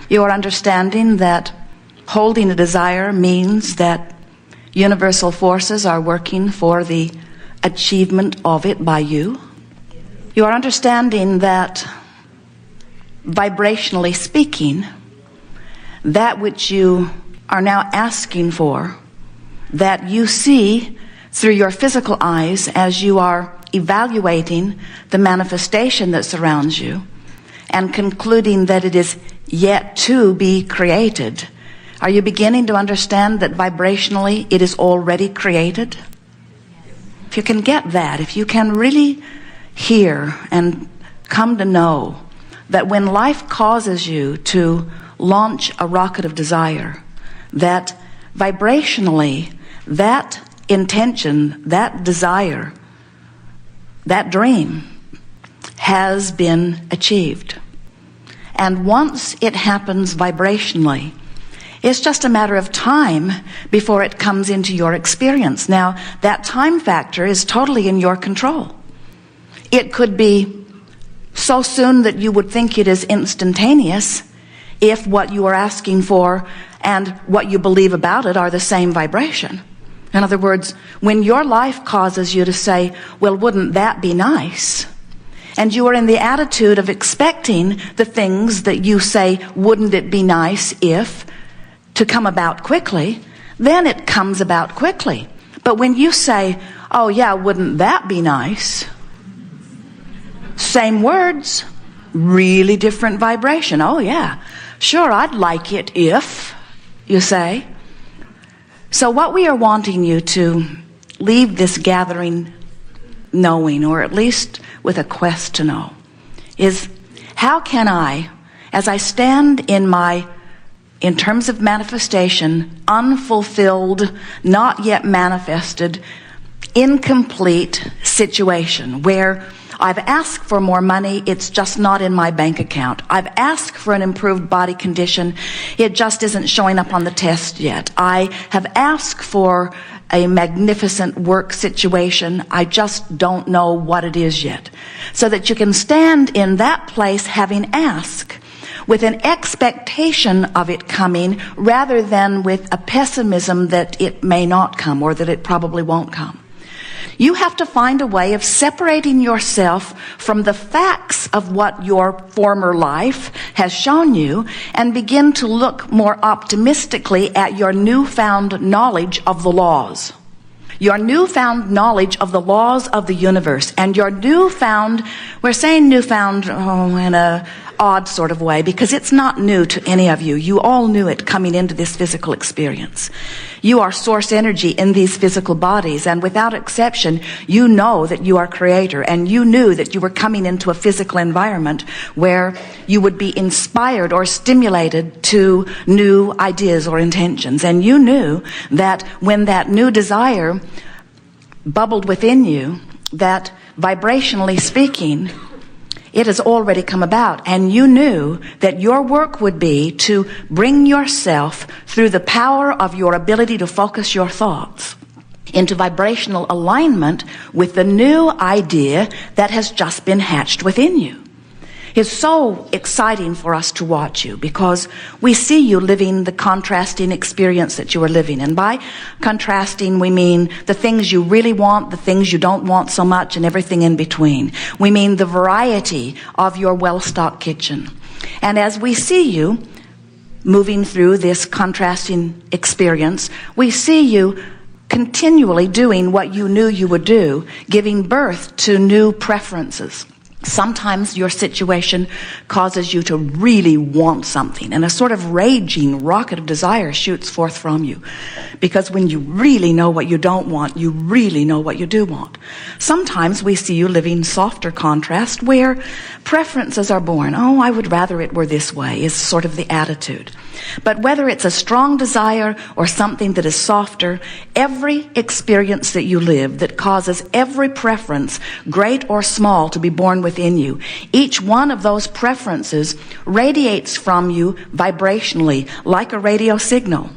You are understanding that holding a desire means that universal forces are working for the achievement of it by you. You are understanding that, vibrationally speaking, that which you are now asking for, that you see through your physical eyes as you are evaluating the manifestation that surrounds you and concluding that it is yet to be created. Are you beginning to understand that vibrationally it is already created? If you can get that, if you can really hear and come to know that when life causes you to launch a rocket of desire, that vibrationally that intention, that desire, that dream has been achieved. And once it happens vibrationally, it's just a matter of time before it comes into your experience. Now, that time factor is totally in your control. It could be so soon that you would think it is instantaneous if what you are asking for and what you believe about it are the same vibration. In other words, when your life causes you to say, well, wouldn't that be nice? And you are in the attitude of expecting the things that you say, wouldn't it be nice if, to come about quickly, then it comes about quickly. But when you say, oh yeah, wouldn't that be nice? Same words, really different vibration. Oh yeah, sure, I'd like it if, you say. So what we are wanting you to leave this gathering knowing, or at least with a quest to know, is how can I, as I stand in my, in terms of manifestation, unfulfilled, not yet manifested, incomplete situation where I've asked for more money, it's just not in my bank account. I've asked for an improved body condition, it just isn't showing up on the test yet. I have asked for a magnificent work situation, I just don't know what it is yet. So that you can stand in that place having asked, with an expectation of it coming, rather than with a pessimism that it may not come, or that it probably won't come. You have to find a way of separating yourself from the facts of what your former life has shown you and begin to look more optimistically at your newfound knowledge of the laws. Your newfound knowledge of the laws of the universe, and your newfound, we're saying newfound in a odd sort of way, because it's not new to any of you. You all knew it coming into this physical experience. You are source energy in these physical bodies, and without exception, you know that you are creator, and you knew that you were coming into a physical environment where you would be inspired or stimulated to new ideas or intentions. And you knew that when that new desire bubbled within you, that vibrationally speaking, it has already come about, and you knew that your work would be to bring yourself through the power of your ability to focus your thoughts into vibrational alignment with the new idea that has just been hatched within you. It's so exciting for us to watch you, because we see you living the contrasting experience that you are living. And by contrasting, we mean the things you really want, the things you don't want so much, and everything in between. We mean the variety of your well-stocked kitchen. And as we see you moving through this contrasting experience, we see you continually doing what you knew you would do, giving birth to new preferences. Sometimes your situation causes you to really want something, and a sort of raging rocket of desire shoots forth from you. Because when you really know what you don't want, you really know what you do want. Sometimes we see you living softer contrast, where preferences are born. Oh, I would rather it were this way, is sort of the attitude. But whether it's a strong desire or something that is softer, every experience that you live that causes every preference, great or small, to be born within you, each one of those preferences radiates from you vibrationally like a radio signal.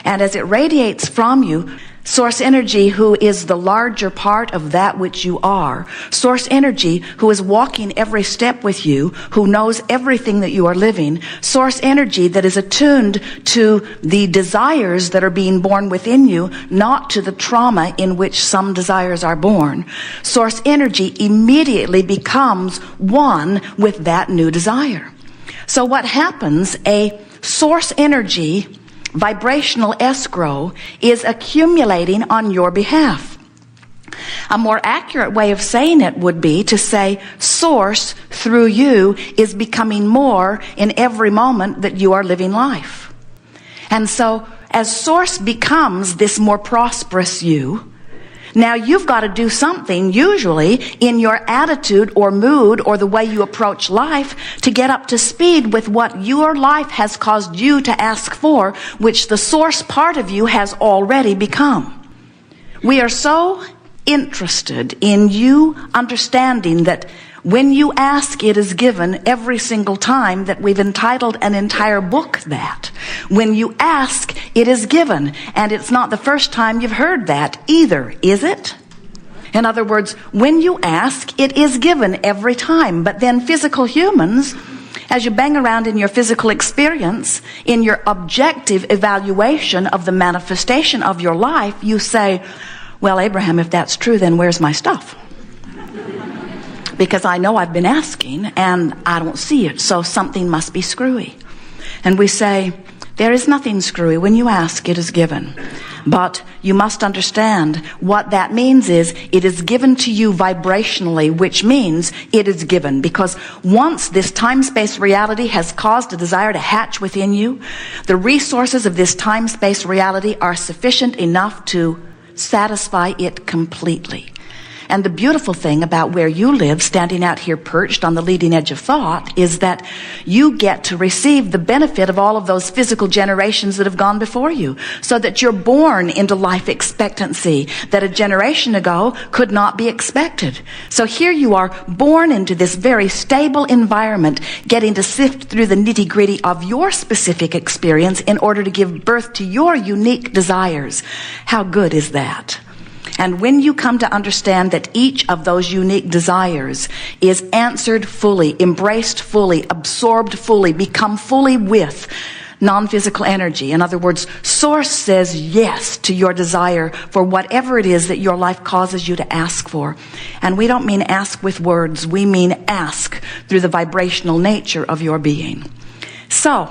And as it radiates from you, Source energy, who is the larger part of that which you are. Source energy, who is walking every step with you, who knows everything that you are living. Source energy that is attuned to the desires that are being born within you, not to the trauma in which some desires are born. Source energy immediately becomes one with that new desire. So what happens? A source energy vibrational escrow is accumulating on your behalf. A more accurate way of saying it would be to say source through you is becoming more in every moment that you are living life. And so as source becomes this more prosperous you, now you've got to do something, usually in your attitude or mood or the way you approach life, to get up to speed with what your life has caused you to ask for, which the source part of you has already become. We are so interested in you understanding that when you ask, it is given every single time, that we've entitled an entire book that. When you ask, it is given. And it's not the first time you've heard that either, is it? In other words, when you ask, it is given every time. But then physical humans, as you bang around in your physical experience, in your objective evaluation of the manifestation of your life, you say, well, Abraham, if that's true, then where's my stuff? Because I know I've been asking and I don't see it, so something must be screwy. And we say, there is nothing screwy. When you ask, it is given. But you must understand what that means is it is given to you vibrationally, which means it is given. Because once this time-space reality has caused a desire to hatch within you, the resources of this time-space reality are sufficient enough to satisfy it completely. And the beautiful thing about where you live, standing out here perched on the leading edge of thought, is that you get to receive the benefit of all of those physical generations that have gone before you, so that you're born into life expectancy that a generation ago could not be expected. So here you are, born into this very stable environment, getting to sift through the nitty-gritty of your specific experience in order to give birth to your unique desires. How good is that? And when you come to understand that each of those unique desires is answered fully, embraced fully, absorbed fully, become fully with non-physical energy. In other words, source says yes to your desire for whatever it is that your life causes you to ask for. And we don't mean ask with words. We mean ask through the vibrational nature of your being. So,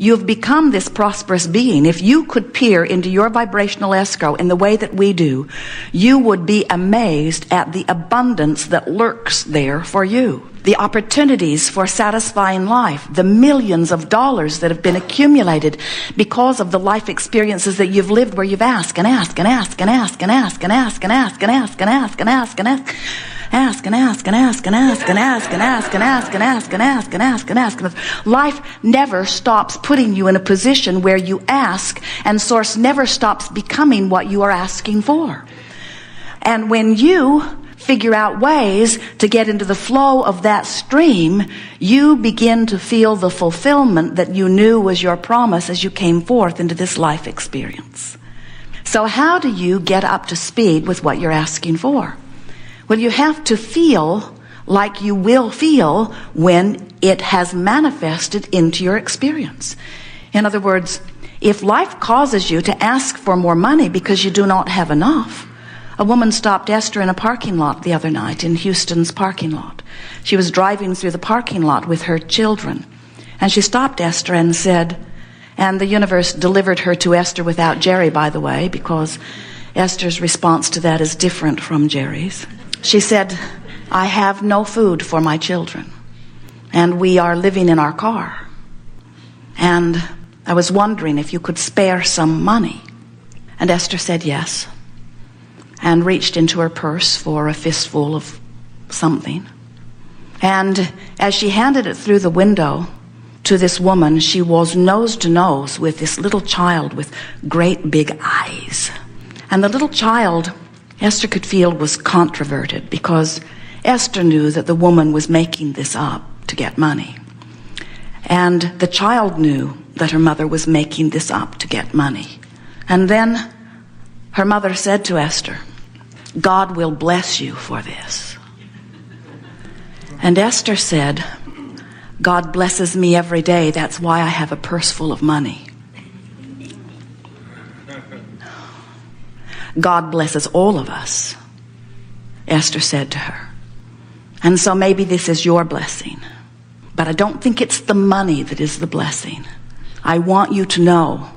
you've become this prosperous being. If you could peer into your vibrational escrow in the way that we do, you would be amazed at the abundance that lurks there for you. The opportunities for satisfying life, the millions of dollars that have been accumulated because of the life experiences that you've lived, where you've asked and asked and asked and asked and asked and asked and asked and asked and asked and asked and asked. Ask and ask and ask and ask and ask and ask and ask and ask and ask and ask and ask and ask. Life never stops putting you in a position where you ask, and source never stops becoming what you are asking for. And when you figure out ways to get into the flow of that stream, you begin to feel the fulfillment that you knew was your promise as you came forth into this life experience. So how do you get up to speed with what you're asking for? Well, you have to feel like you will feel when it has manifested into your experience. In other words, if life causes you to ask for more money because you do not have enough. A woman stopped Esther in a parking lot the other night, in Houston's parking lot. She was driving through the parking lot with her children. And she stopped Esther and said, and the universe delivered her to Esther without Jerry, by the way, because Esther's response to that is different from Jerry's. She said, I have no food for my children, and we are living in our car. And I was wondering if you could spare some money. And Esther said yes, and reached into her purse for a fistful of something. And as she handed it through the window to this woman, she was nose to nose with this little child with great big eyes. And the little child, Esther could feel, was controverted, because Esther knew that the woman was making this up to get money. And the child knew that her mother was making this up to get money. And then Her mother said to Esther, God will bless you for this. And Esther said, God blesses me every day. That's why I have a purse full of money. God blesses all of us, Esther said to her. And so maybe this is your blessing. But I don't think it's the money that is the blessing. I want you to know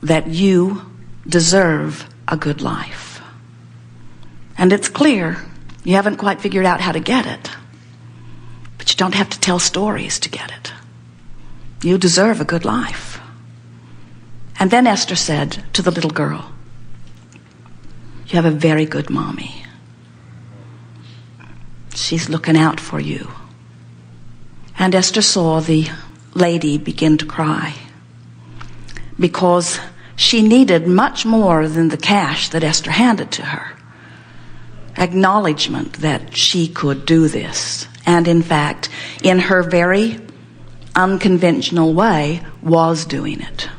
that you deserve a good life. And it's clear you haven't quite figured out how to get it. But you don't have to tell stories to get it. You deserve a good life. And then Esther said to the little girl, you have a very good mommy. She's looking out for you. And Esther saw the lady begin to cry because she needed much more than the cash that Esther handed to her. Acknowledgement that she could do this. And in fact, in her very unconventional way, was doing it.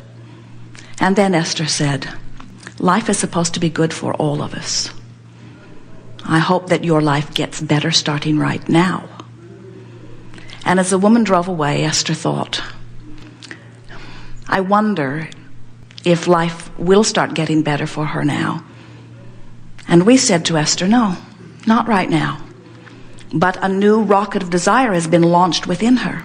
And then Esther said, life is supposed to be good for all of us. I hope that your life gets better starting right now. And as the woman drove away, Esther thought, I wonder if life will start getting better for her now. And we said to Esther, no, not right now. But a new rocket of desire has been launched within her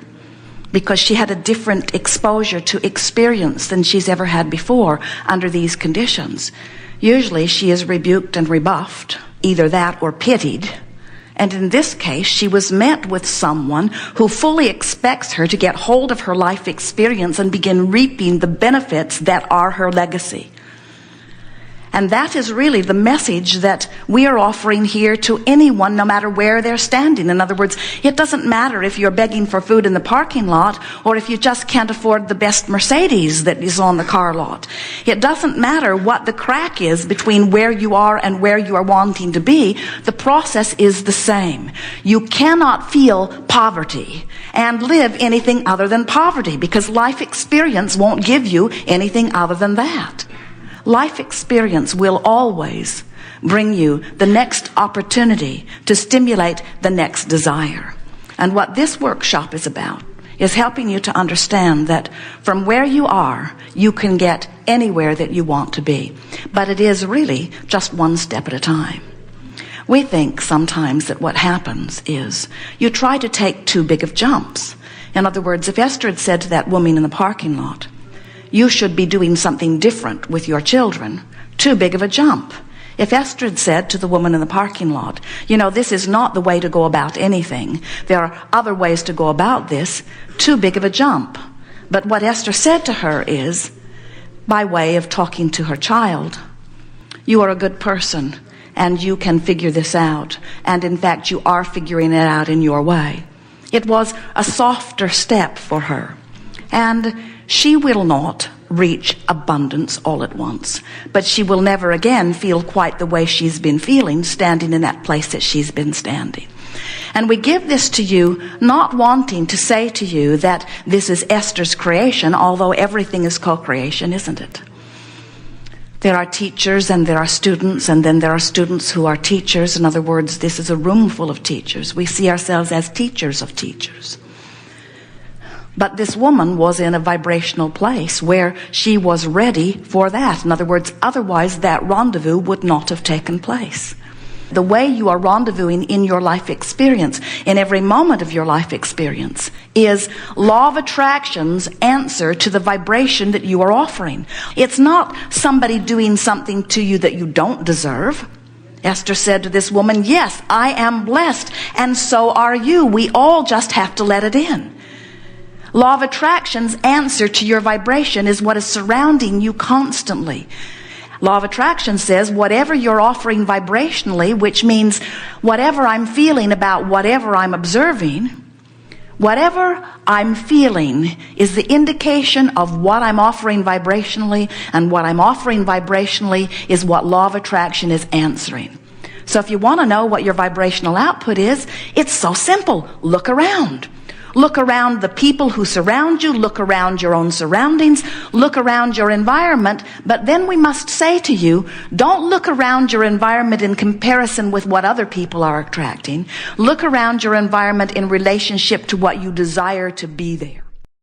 because she had a different exposure to experience than she's ever had before under these conditions. Usually she is rebuked and rebuffed, either that or pitied. And in this case, she was met with someone who fully expects her to get hold of her life experience and begin reaping the benefits that are her legacy. And that is really the message that we are offering here to anyone, no matter where they're standing. In other words, it doesn't matter if you're begging for food in the parking lot or if you just can't afford the best Mercedes that is on the car lot. It doesn't matter what the crack is between where you are and where you are wanting to be. The process is the same. You cannot feel poverty and live anything other than poverty because life experience won't give you anything other than that. Life experience will always bring you the next opportunity to stimulate the next desire. And what this workshop is about is helping you to understand that from where you are, you can get anywhere that you want to be. But it is really just one step at a time. We think sometimes that what happens is you try to take too big of jumps. In other words, if Esther had said to that woman in the parking lot, you should be doing something different with your children, too big of a jump. If Esther had said to the woman in the parking lot, you know, this is not the way to go about anything. There are other ways to go about this, too big of a jump. But what Esther said to her is, by way of talking to her child, you are a good person and you can figure this out. And in fact, you are figuring it out in your way. It was a softer step for her. And she will not reach abundance all at once, but she will never again feel quite the way she's been feeling standing in that place that she's been standing. And we give this to you not wanting to say to you that this is Esther's creation, although everything is co-creation, isn't it? There are teachers and there are students, and then there are students who are teachers. In other words, this is a room full of teachers. We see ourselves as teachers of teachers. But this woman was in a vibrational place where she was ready for that. In other words, otherwise that rendezvous would not have taken place. The way you are rendezvousing in your life experience, in every moment of your life experience, is law of attraction's answer to the vibration that you are offering. It's not somebody doing something to you that you don't deserve. Esther said to this woman, yes, I am blessed, and so are you. We all just have to let it in. Law of attraction's answer to your vibration is what is surrounding you constantly. Law of attraction says whatever you're offering vibrationally, which means whatever I'm feeling about whatever I'm observing, whatever I'm feeling is the indication of what I'm offering vibrationally, and what I'm offering vibrationally is what law of attraction is answering. So if you want to know what your vibrational output is, it's so simple. Look around. Look around the people who surround you. Look around your own surroundings. Look around your environment. But then we must say to you, don't look around your environment in comparison with what other people are attracting. Look around your environment in relationship to what you desire to be there.